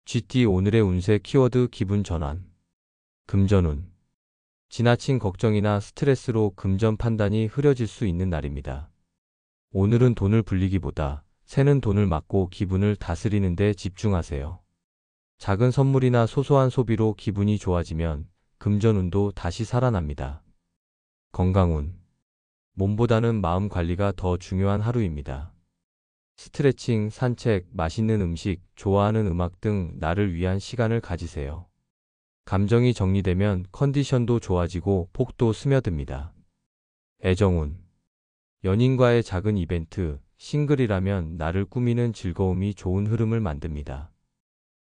GT 오늘의 운세 키워드 기분 전환. 금전운. 지나친 걱정이나 스트레스로 금전 판단이 흐려질 수 있는 날입니다. 오늘은 돈을 불리기보다 새는 돈을 막고 기분을 다스리는 데 집중하세요. 작은 선물이나 소소한 소비로 기분이 좋아지면 금전운도 다시 살아납니다. 건강운. 몸보다는 마음 관리가 더 중요한 하루입니다. 스트레칭, 산책, 맛있는 음식, 좋아하는 음악 등 나를 위한 시간을 가지세요. 감정이 정리되면 컨디션도 좋아지고 폭도 스며듭니다. 애정운. 연인과의 작은 이벤트, 싱글이라면 나를 꾸미는 즐거움이 좋은 흐름을 만듭니다.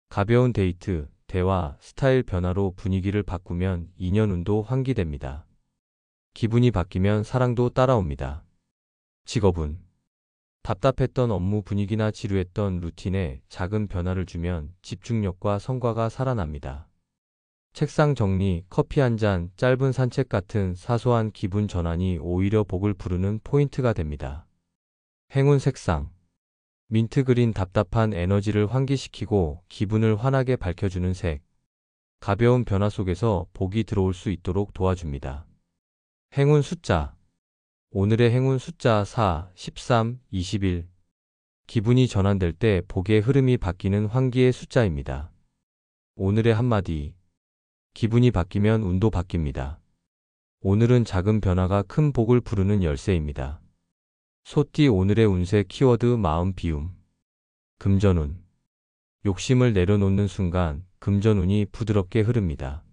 가벼운 데이트, 대화, 스타일 변화로 분위기를 바꾸면 인연운도 환기됩니다. 기분이 바뀌면 사랑도 따라옵니다. 직업운. 답답했던 업무 분위기나 지루했던 루틴에 작은 변화를 주면 집중력과 성과가 살아납니다. 책상 정리, 커피 한 잔, 짧은 산책 같은 사소한 기분 전환이 오히려 복을 부르는 포인트가 됩니다. 행운 색상. 민트 그린 답답한 에너지를 환기시키고 기분을 환하게 밝혀주는 색. 가벼운 변화 속에서 복이 들어올 수 있도록 도와줍니다. 행운 숫자. 오늘의 행운 숫자 4, 13, 21. 기분이 전환될 때 복의 흐름이 바뀌는 환기의 숫자입니다. 오늘의 한마디. 기분이 바뀌면 운도 바뀝니다. 오늘은 작은 변화가 큰 복을 부르는 열쇠입니다. 소띠 오늘의 운세 키워드 마음 비움. 금전운. 욕심을 내려놓는 순간 금전운이 부드럽게 흐릅니다.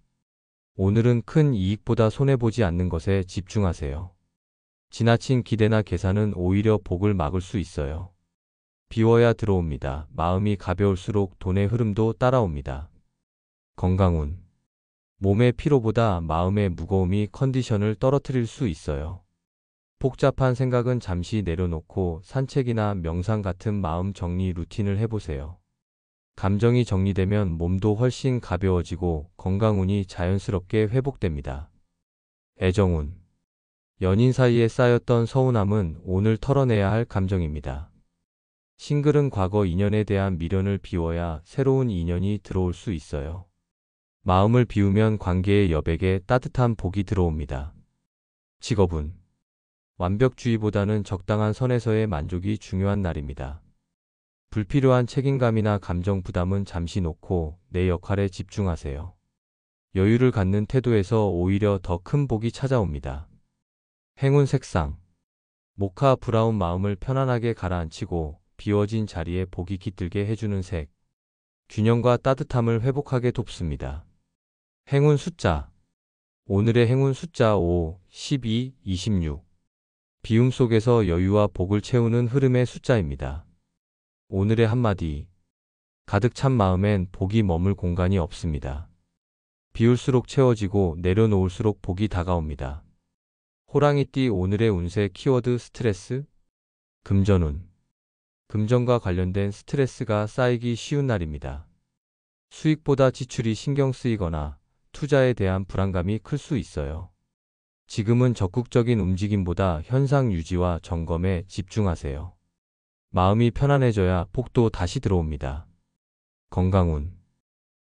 오늘은 큰 이익보다 손해보지 않는 것에 집중하세요. 지나친 기대나 계산은 오히려 복을 막을 수 있어요. 비워야 들어옵니다. 마음이 가벼울수록 돈의 흐름도 따라옵니다. 건강운. 몸의 피로보다 마음의 무거움이 컨디션을 떨어뜨릴 수 있어요. 복잡한 생각은 잠시 내려놓고 산책이나 명상 같은 마음 정리 루틴을 해보세요. 감정이 정리되면 몸도 훨씬 가벼워지고 건강운이 자연스럽게 회복됩니다. 애정운. 연인 사이에 쌓였던 서운함은 오늘 털어내야 할 감정입니다. 싱글은 과거 인연에 대한 미련을 비워야 새로운 인연이 들어올 수 있어요. 마음을 비우면 관계의 여백에 따뜻한 복이 들어옵니다. 직업운. 완벽주의보다는 적당한 선에서의 만족이 중요한 날입니다. 불필요한 책임감이나 감정 부담은 잠시 놓고 내 역할에 집중하세요. 여유를 갖는 태도에서 오히려 더 큰 복이 찾아옵니다. 행운 색상. 모카 브라운 마음을 편안하게 가라앉히고 비워진 자리에 복이 깃들게 해주는 색. 균형과 따뜻함을 회복하게 돕습니다. 행운 숫자. 오늘의 행운 숫자 5, 12, 26. 비움 속에서 여유와 복을 채우는 흐름의 숫자입니다. 오늘의 한마디. 가득 찬 마음엔 복이 머물 공간이 없습니다. 비울수록 채워지고 내려놓을수록 복이 다가옵니다. 호랑이띠 오늘의 운세 키워드 스트레스. 금전운. 금전과 관련된 스트레스가 쌓이기 쉬운 날입니다. 수익보다 지출이 신경 쓰이거나 투자에 대한 불안감이 클 수 있어요. 지금은 적극적인 움직임보다 현상 유지와 점검에 집중하세요. 마음이 편안해져야 복도 다시 들어옵니다. 건강운.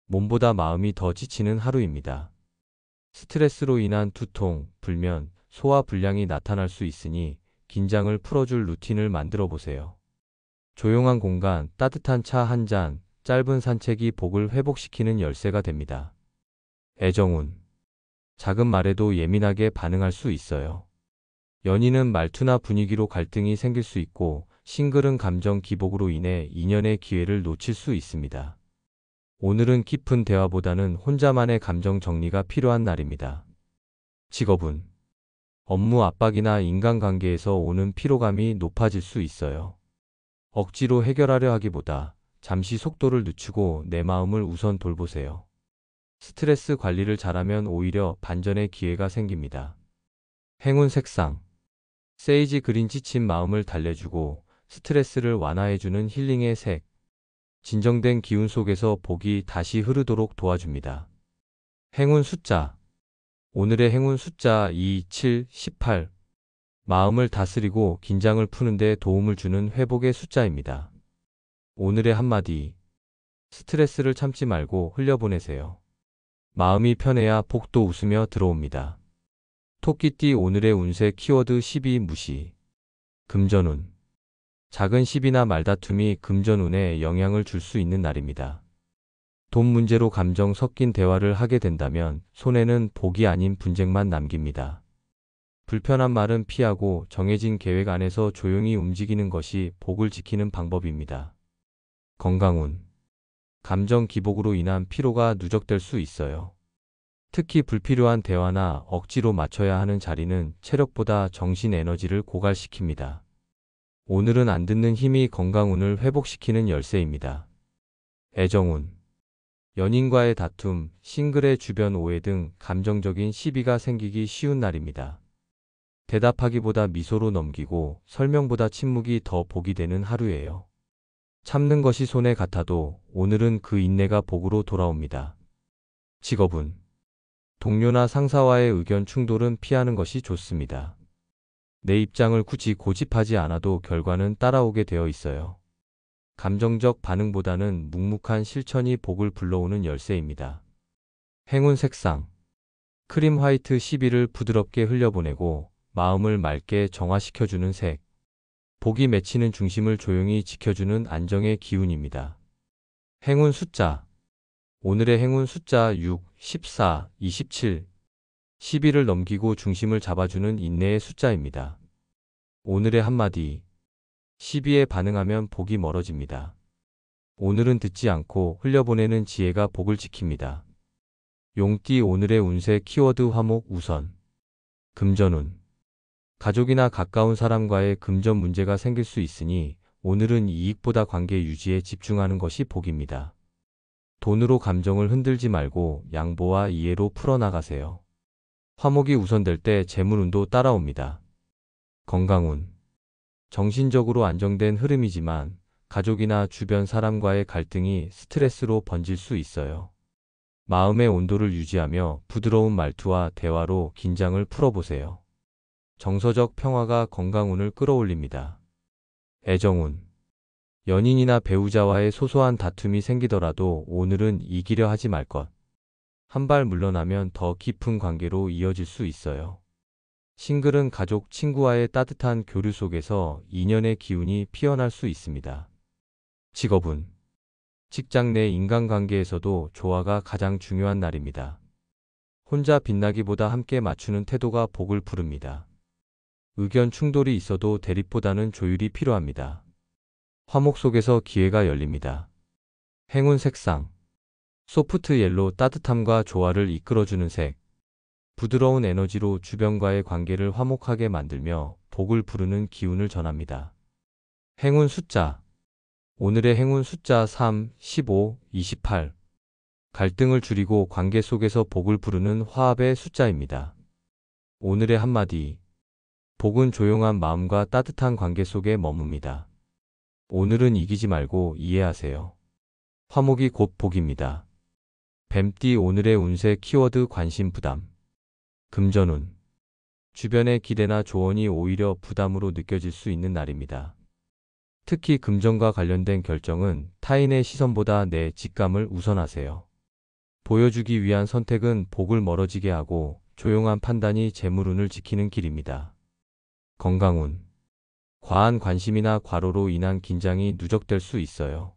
몸보다 마음이 더 지치는 하루입니다. 스트레스로 인한 두통, 불면, 소화 불량이 나타날 수 있으니 긴장을 풀어줄 루틴을 만들어 보세요. 조용한 공간, 따뜻한 차 한 잔, 짧은 산책이 복을 회복시키는 열쇠가 됩니다. 애정운. 작은 말에도 예민하게 반응할 수 있어요. 연인은 말투나 분위기로 갈등이 생길 수 있고 싱글은 감정 기복으로 인해 인연의 기회를 놓칠 수 있습니다. 오늘은 깊은 대화보다는 혼자만의 감정 정리가 필요한 날입니다. 직업운. 업무 압박이나 인간관계에서 오는 피로감이 높아질 수 있어요. 억지로 해결하려 하기보다 잠시 속도를 늦추고 내 마음을 우선 돌보세요. 스트레스 관리를 잘하면 오히려 반전의 기회가 생깁니다. 행운 색상. 세이지 그린 지친 마음을 달래주고 스트레스를 완화해주는 힐링의 색. 진정된 기운 속에서 복이 다시 흐르도록 도와줍니다. 행운 숫자. 오늘의 행운 숫자 2, 7, 18. 마음을 다스리고 긴장을 푸는 데 도움을 주는 회복의 숫자입니다. 오늘의 한마디. 스트레스를 참지 말고 흘려보내세요. 마음이 편해야 복도 웃으며 들어옵니다. 토끼띠 오늘의 운세 키워드 12 무시. 금전운. 작은 시비나 말다툼이 금전운에 영향을 줄 수 있는 날입니다. 돈 문제로 감정 섞인 대화를 하게 된다면 손해는 복이 아닌 분쟁만 남깁니다. 불편한 말은 피하고 정해진 계획 안에서 조용히 움직이는 것이 복을 지키는 방법입니다. 건강운. 감정 기복으로 인한 피로가 누적될 수 있어요. 특히 불필요한 대화나 억지로 맞춰야 하는 자리는 체력보다 정신 에너지를 고갈시킵니다. 오늘은 안 듣는 힘이 건강운을 회복시키는 열쇠입니다. 애정운. 연인과의 다툼, 싱글의 주변 오해 등 감정적인 시비가 생기기 쉬운 날입니다. 대답하기보다 미소로 넘기고 설명보다 침묵이 더 복이 되는 하루예요. 참는 것이 손해 같아도 오늘은 그 인내가 복으로 돌아옵니다. 직업운. 동료나 상사와의 의견 충돌은 피하는 것이 좋습니다. 내 입장을 굳이 고집하지 않아도 결과는 따라오게 되어 있어요. 감정적 반응보다는 묵묵한 실천이 복을 불러오는 열쇠입니다. 행운 색상. 크림 화이트 시비를 부드럽게 흘려보내고 마음을 맑게 정화시켜주는 색. 복이 맺히는 중심을 조용히 지켜주는 안정의 기운입니다. 행운 숫자. 오늘의 행운 숫자 6, 14, 27. 시비를 넘기고 중심을 잡아주는 인내의 숫자입니다. 오늘의 한마디. 시비에 반응하면 복이 멀어집니다. 오늘은 듣지 않고 흘려보내는 지혜가 복을 지킵니다. 용띠 오늘의 운세 키워드 화목 우선. 금전운. 가족이나 가까운 사람과의 금전 문제가 생길 수 있으니 오늘은 이익보다 관계 유지에 집중하는 것이 복입니다. 돈으로 감정을 흔들지 말고 양보와 이해로 풀어나가세요. 화목이 우선될 때 재물운도 따라옵니다. 건강운. 정신적으로 안정된 흐름이지만 가족이나 주변 사람과의 갈등이 스트레스로 번질 수 있어요. 마음의 온도를 유지하며 부드러운 말투와 대화로 긴장을 풀어보세요. 정서적 평화가 건강운을 끌어올립니다. 애정운. 연인이나 배우자와의 소소한 다툼이 생기더라도 오늘은 이기려 하지 말 것. 한 발 물러나면 더 깊은 관계로 이어질 수 있어요. 싱글은 가족, 친구와의 따뜻한 교류 속에서 인연의 기운이 피어날 수 있습니다. 직업운. 직장 내 인간관계에서도 조화가 가장 중요한 날입니다. 혼자 빛나기보다 함께 맞추는 태도가 복을 부릅니다. 의견 충돌이 있어도 대립보다는 조율이 필요합니다. 화목 속에서 기회가 열립니다. 행운 색상. 소프트 옐로 따뜻함과 조화를 이끌어주는 색. 부드러운 에너지로 주변과의 관계를 화목하게 만들며 복을 부르는 기운을 전합니다. 행운 숫자. 오늘의 행운 숫자 3, 15, 28. 갈등을 줄이고 관계 속에서 복을 부르는 화합의 숫자입니다. 오늘의 한마디. 복은 조용한 마음과 따뜻한 관계 속에 머뭅니다. 오늘은 이기지 말고 이해하세요. 화목이 곧 복입니다. 뱀띠 오늘의 운세 키워드 관심 부담. 금전운. 주변의 기대나 조언이 오히려 부담으로 느껴질 수 있는 날입니다. 특히 금전과 관련된 결정은 타인의 시선보다 내 직감을 우선하세요. 보여주기 위한 선택은 복을 멀어지게 하고 조용한 판단이 재물운을 지키는 길입니다. 건강운. 과한 관심이나 과로로 인한 긴장이 누적될 수 있어요.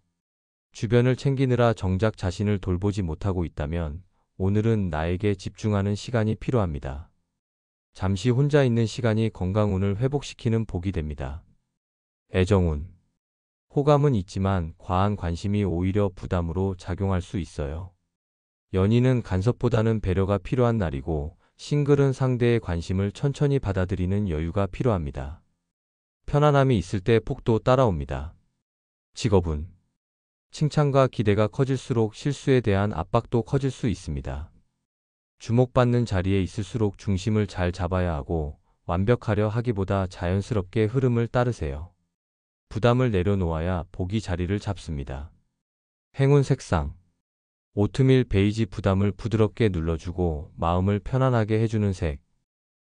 주변을 챙기느라 정작 자신을 돌보지 못하고 있다면 오늘은 나에게 집중하는 시간이 필요합니다. 잠시 혼자 있는 시간이 건강운을 회복시키는 복이 됩니다. 애정운. 호감은 있지만 과한 관심이 오히려 부담으로 작용할 수 있어요. 연인은 간섭보다는 배려가 필요한 날이고 싱글은 상대의 관심을 천천히 받아들이는 여유가 필요합니다. 편안함이 있을 때 폭도 따라옵니다. 직업운. 칭찬과 기대가 커질수록 실수에 대한 압박도 커질 수 있습니다. 주목받는 자리에 있을수록 중심을 잘 잡아야 하고 완벽하려 하기보다 자연스럽게 흐름을 따르세요. 부담을 내려놓아야 복이 자리를 잡습니다. 행운 색상. 오트밀 베이지 부담을 부드럽게 눌러주고 마음을 편안하게 해주는 색.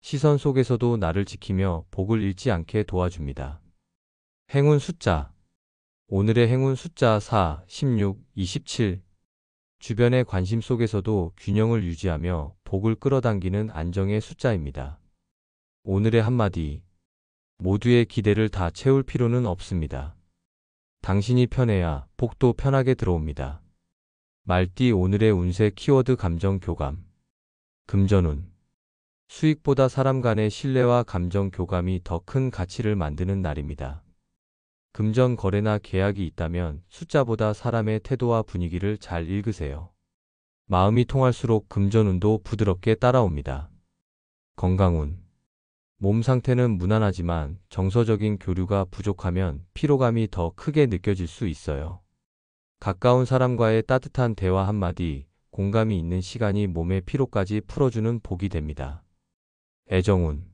시선 속에서도 나를 지키며 복을 잃지 않게 도와줍니다. 행운 숫자. 오늘의 행운 숫자 4, 16, 27. 주변의 관심 속에서도 균형을 유지하며 복을 끌어당기는 안정의 숫자입니다. 오늘의 한마디. 모두의 기대를 다 채울 필요는 없습니다. 당신이 편해야 복도 편하게 들어옵니다. 말띠 오늘의 운세 키워드 감정 교감. 금전운. 수익보다 사람 간의 신뢰와 감정 교감이 더 큰 가치를 만드는 날입니다. 금전 거래나 계약이 있다면 숫자보다 사람의 태도와 분위기를 잘 읽으세요. 마음이 통할수록 금전운도 부드럽게 따라옵니다. 건강운. 몸 상태는 무난하지만 정서적인 교류가 부족하면 피로감이 더 크게 느껴질 수 있어요. 가까운 사람과의 따뜻한 대화 한마디, 공감이 있는 시간이 몸의 피로까지 풀어주는 복이 됩니다. 애정운.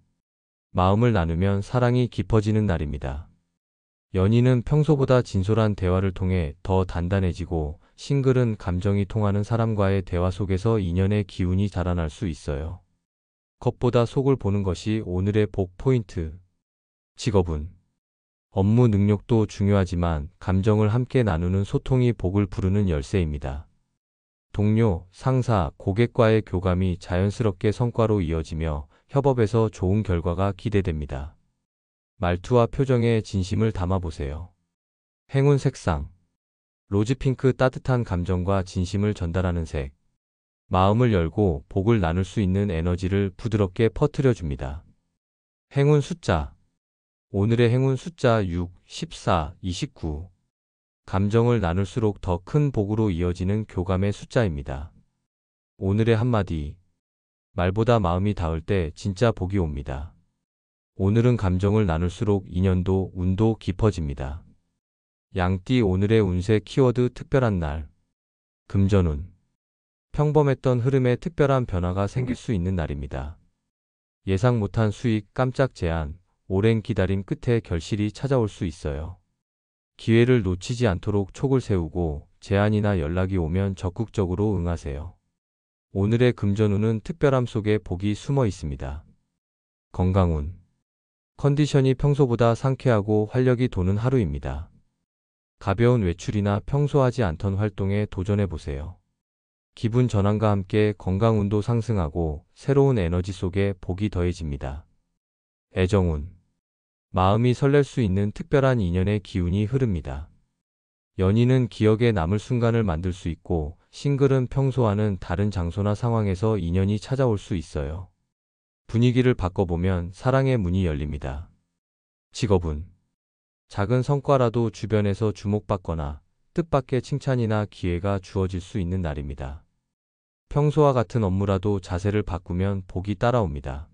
마음을 나누면 사랑이 깊어지는 날입니다. 연인은 평소보다 진솔한 대화를 통해 더 단단해지고, 싱글은 감정이 통하는 사람과의 대화 속에서 인연의 기운이 자라날 수 있어요. 겉보다 속을 보는 것이 오늘의 복 포인트. 직업운. 업무 능력도 중요하지만 감정을 함께 나누는 소통이 복을 부르는 열쇠입니다. 동료, 상사, 고객과의 교감이 자연스럽게 성과로 이어지며 협업에서 좋은 결과가 기대됩니다. 말투와 표정에 진심을 담아보세요. 행운 색상. 로즈핑크 따뜻한 감정과 진심을 전달하는 색. 마음을 열고 복을 나눌 수 있는 에너지를 부드럽게 퍼뜨려 줍니다. 행운 숫자. 오늘의 행운 숫자 6, 14, 29. 감정을 나눌수록 더 큰 복으로 이어지는 교감의 숫자입니다. 오늘의 한마디. 말보다 마음이 닿을 때 진짜 복이 옵니다. 오늘은 감정을 나눌수록 인연도 운도 깊어집니다. 양띠 오늘의 운세 키워드 특별한 날. 금전운. 평범했던 흐름에 특별한 변화가 생길 수 있는 날입니다. 예상 못한 수익, 깜짝 제안, 오랜 기다림 끝에 결실이 찾아올 수 있어요. 기회를 놓치지 않도록 촉을 세우고 제안이나 연락이 오면 적극적으로 응하세요. 오늘의 금전운은 특별함 속에 복이 숨어 있습니다. 건강운. 컨디션이 평소보다 상쾌하고 활력이 도는 하루입니다. 가벼운 외출이나 평소 하지 않던 활동에 도전해보세요. 기분 전환과 함께 건강운도 상승하고 새로운 에너지 속에 복이 더해집니다. 애정운. 마음이 설렐 수 있는 특별한 인연의 기운이 흐릅니다. 연인은 기억에 남을 순간을 만들 수 있고, 싱글은 평소와는 다른 장소나 상황에서 인연이 찾아올 수 있어요. 분위기를 바꿔보면 사랑의 문이 열립니다. 직업운. 작은 성과라도 주변에서 주목받거나 뜻밖의 칭찬이나 기회가 주어질 수 있는 날입니다. 평소와 같은 업무라도 자세를 바꾸면 복이 따라옵니다.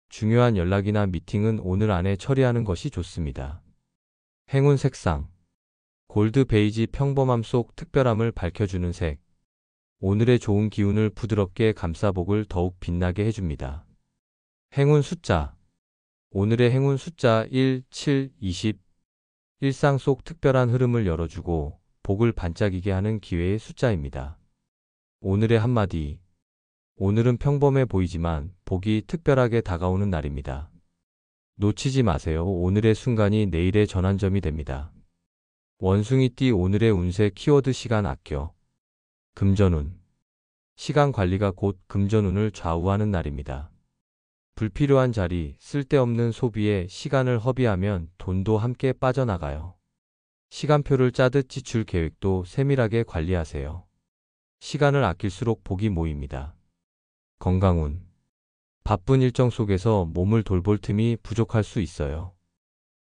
중요한 연락이나 미팅은 오늘 안에 처리하는 것이 좋습니다. 행운 색상. 골드 베이지 평범함 속 특별함을 밝혀주는 색. 오늘의 좋은 기운을 부드럽게 감싸 복을 더욱 빛나게 해줍니다. 행운 숫자. 오늘의 행운 숫자 1, 7, 20. 일상 속 특별한 흐름을 열어주고 복을 반짝이게 하는 기회의 숫자입니다. 오늘의 한마디. 오늘은 평범해 보이지만 복이 특별하게 다가오는 날입니다. 놓치지 마세요. 오늘의 순간이 내일의 전환점이 됩니다. 원숭이띠 오늘의 운세 키워드 시간 아껴. 금전운. 시간 관리가 곧 금전운을 좌우하는 날입니다. 불필요한 자리, 쓸데없는 소비에 시간을 허비하면 돈도 함께 빠져나가요. 시간표를 짜듯 지출 계획도 세밀하게 관리하세요. 시간을 아낄수록 복이 모입니다. 건강운. 바쁜 일정 속에서 몸을 돌볼 틈이 부족할 수 있어요.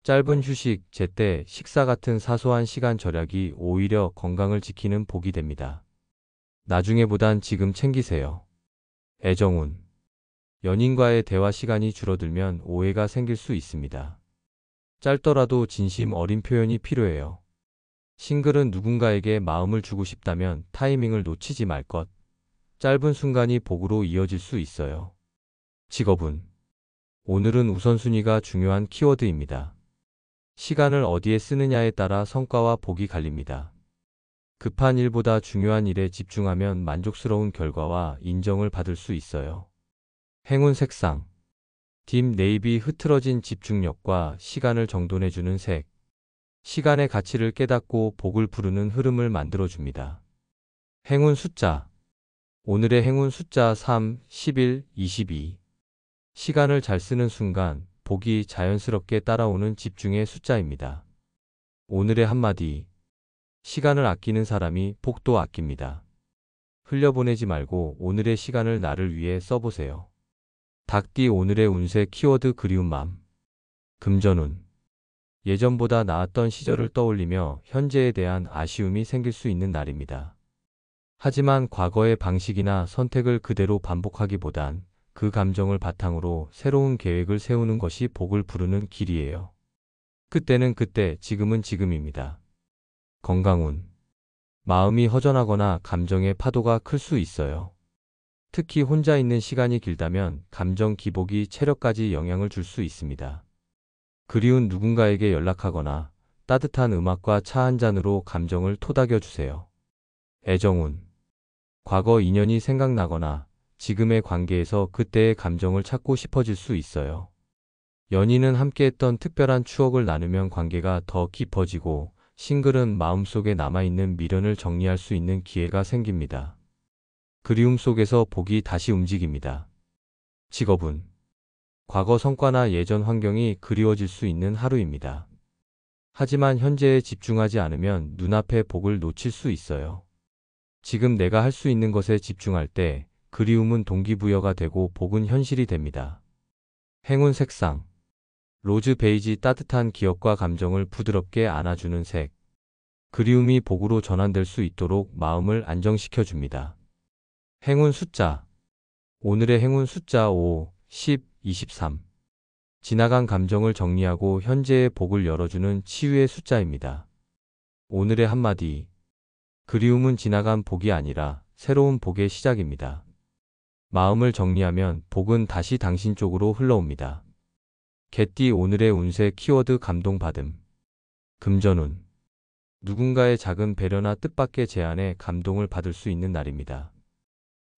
짧은 휴식, 제때, 식사 같은 사소한 시간 절약이 오히려 건강을 지키는 복이 됩니다. 나중에보단 지금 챙기세요. 애정운. 연인과의 대화 시간이 줄어들면 오해가 생길 수 있습니다. 짧더라도 진심 어린 표현이 필요해요. 싱글은 누군가에게 마음을 주고 싶다면 타이밍을 놓치지 말 것. 짧은 순간이 복으로 이어질 수 있어요. 직업운. 오늘은 우선순위가 중요한 키워드입니다. 시간을 어디에 쓰느냐에 따라 성과와 복이 갈립니다. 급한 일보다 중요한 일에 집중하면 만족스러운 결과와 인정을 받을 수 있어요. 행운 색상. 딥 네이비 흐트러진 집중력과 시간을 정돈해주는 색. 시간의 가치를 깨닫고 복을 부르는 흐름을 만들어줍니다. 행운 숫자. 오늘의 행운 숫자 3, 11, 22. 시간을 잘 쓰는 순간 복이 자연스럽게 따라오는 집중의 숫자입니다. 오늘의 한마디. 시간을 아끼는 사람이 복도 아낍니다. 흘려보내지 말고 오늘의 시간을 나를 위해 써보세요. 닭띠 오늘의 운세 키워드 그리운 맘. 금전운. 예전보다 나았던 시절을 떠올리며 현재에 대한 아쉬움이 생길 수 있는 날입니다. 하지만 과거의 방식이나 선택을 그대로 반복하기보단 그 감정을 바탕으로 새로운 계획을 세우는 것이 복을 부르는 길이에요. 그때는 그때, 지금은 지금입니다. 건강운. 마음이 허전하거나 감정의 파도가 클 수 있어요. 특히 혼자 있는 시간이 길다면 감정 기복이 체력까지 영향을 줄 수 있습니다. 그리운 누군가에게 연락하거나 따뜻한 음악과 차 한 잔으로 감정을 토닥여 주세요. 애정운. 과거 인연이 생각나거나 지금의 관계에서 그때의 감정을 찾고 싶어질 수 있어요. 연인은 함께했던 특별한 추억을 나누면 관계가 더 깊어지고 싱글은 마음속에 남아있는 미련을 정리할 수 있는 기회가 생깁니다. 그리움 속에서 복이 다시 움직입니다. 직업운. 과거 성과나 예전 환경이 그리워질 수 있는 하루입니다. 하지만 현재에 집중하지 않으면 눈앞의 복을 놓칠 수 있어요. 지금 내가 할 수 있는 것에 집중할 때 그리움은 동기부여가 되고 복은 현실이 됩니다. 행운 색상. 로즈 베이지 따뜻한 기억과 감정을 부드럽게 안아주는 색. 그리움이 복으로 전환될 수 있도록 마음을 안정시켜 줍니다. 행운 숫자. 오늘의 행운 숫자 5, 10, 23. 지나간 감정을 정리하고 현재의 복을 열어주는 치유의 숫자입니다. 오늘의 한마디. 그리움은 지나간 복이 아니라 새로운 복의 시작입니다. 마음을 정리하면 복은 다시 당신 쪽으로 흘러옵니다. 개띠 오늘의 운세 키워드 감동받음. 금전운. 누군가의 작은 배려나 뜻밖의 제안에 감동을 받을 수 있는 날입니다.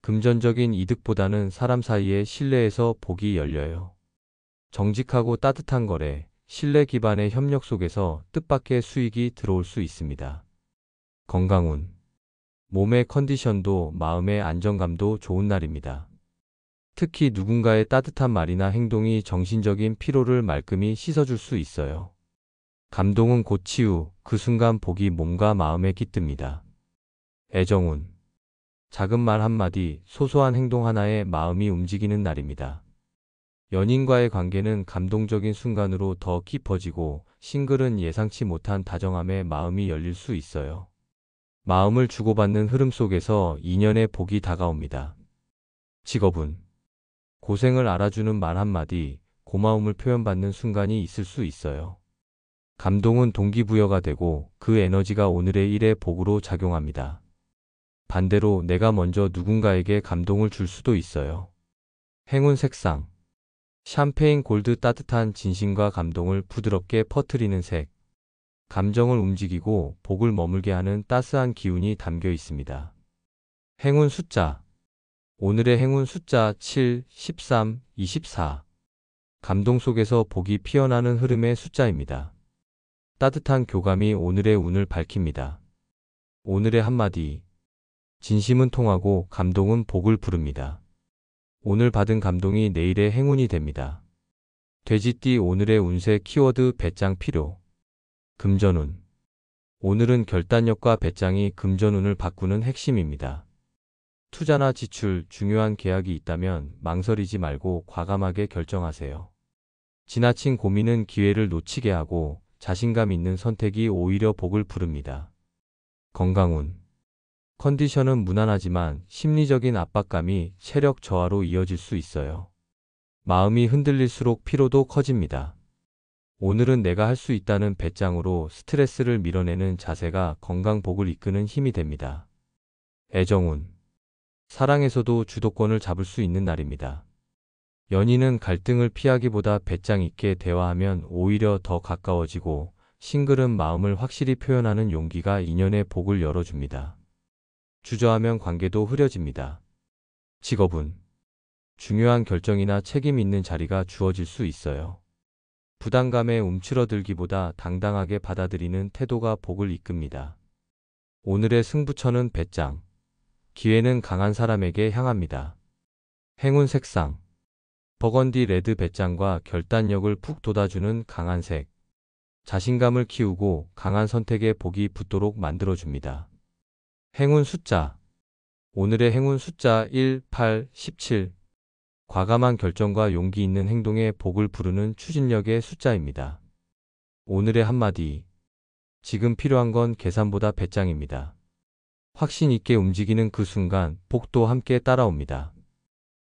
금전적인 이득보다는 사람 사이의 신뢰에서 복이 열려요. 정직하고 따뜻한 거래, 신뢰 기반의 협력 속에서 뜻밖의 수익이 들어올 수 있습니다. 건강운. 몸의 컨디션도 마음의 안정감도 좋은 날입니다. 특히 누군가의 따뜻한 말이나 행동이 정신적인 피로를 말끔히 씻어줄 수 있어요. 감동은 곧 치유, 그 순간 복이 몸과 마음에 깃듭니다. 애정운. 작은 말 한마디, 소소한 행동 하나에 마음이 움직이는 날입니다. 연인과의 관계는 감동적인 순간으로 더 깊어지고 싱글은 예상치 못한 다정함에 마음이 열릴 수 있어요. 마음을 주고받는 흐름 속에서 인연의 복이 다가옵니다. 직업운. 고생을 알아주는 말 한마디, 고마움을 표현받는 순간이 있을 수 있어요. 감동은 동기부여가 되고 그 에너지가 오늘의 일의 복으로 작용합니다. 반대로 내가 먼저 누군가에게 감동을 줄 수도 있어요. 행운 색상. 샴페인 골드 따뜻한 진심과 감동을 부드럽게 퍼뜨리는 색. 감정을 움직이고 복을 머물게 하는 따스한 기운이 담겨 있습니다. 행운 숫자. 오늘의 행운 숫자 7, 13, 24. 감동 속에서 복이 피어나는 흐름의 숫자입니다. 따뜻한 교감이 오늘의 운을 밝힙니다. 오늘의 한마디. 진심은 통하고 감동은 복을 부릅니다. 오늘 받은 감동이 내일의 행운이 됩니다. 돼지띠 오늘의 운세 키워드 배짱 필요. 금전운. 오늘은 결단력과 배짱이 금전운을 바꾸는 핵심입니다. 투자나 지출, 중요한 계약이 있다면 망설이지 말고 과감하게 결정하세요. 지나친 고민은 기회를 놓치게 하고 자신감 있는 선택이 오히려 복을 부릅니다. 건강운. 컨디션은 무난하지만 심리적인 압박감이 체력 저하로 이어질 수 있어요. 마음이 흔들릴수록 피로도 커집니다. 오늘은 내가 할 수 있다는 배짱으로 스트레스를 밀어내는 자세가 건강 복을 이끄는 힘이 됩니다. 애정운. 사랑에서도 주도권을 잡을 수 있는 날입니다. 연인은 갈등을 피하기보다 배짱 있게 대화하면 오히려 더 가까워지고 싱글은 마음을 확실히 표현하는 용기가 인연의 복을 열어줍니다. 주저하면 관계도 흐려집니다. 직업운. 중요한 결정이나 책임 있는 자리가 주어질 수 있어요. 부담감에 움츠러들기보다 당당하게 받아들이는 태도가 복을 이끕니다. 오늘의 승부처는 배짱. 기회는 강한 사람에게 향합니다. 행운 색상. 버건디 레드 배짱과 결단력을 푹 돋아주는 강한 색. 자신감을 키우고 강한 선택에 복이 붙도록 만들어줍니다. 행운 숫자. 오늘의 행운 숫자 1, 8, 17. 과감한 결정과 용기 있는 행동에 복을 부르는 추진력의 숫자입니다. 오늘의 한마디. 지금 필요한 건 계산보다 배짱입니다. 확신 있게 움직이는 그 순간 복도 함께 따라옵니다.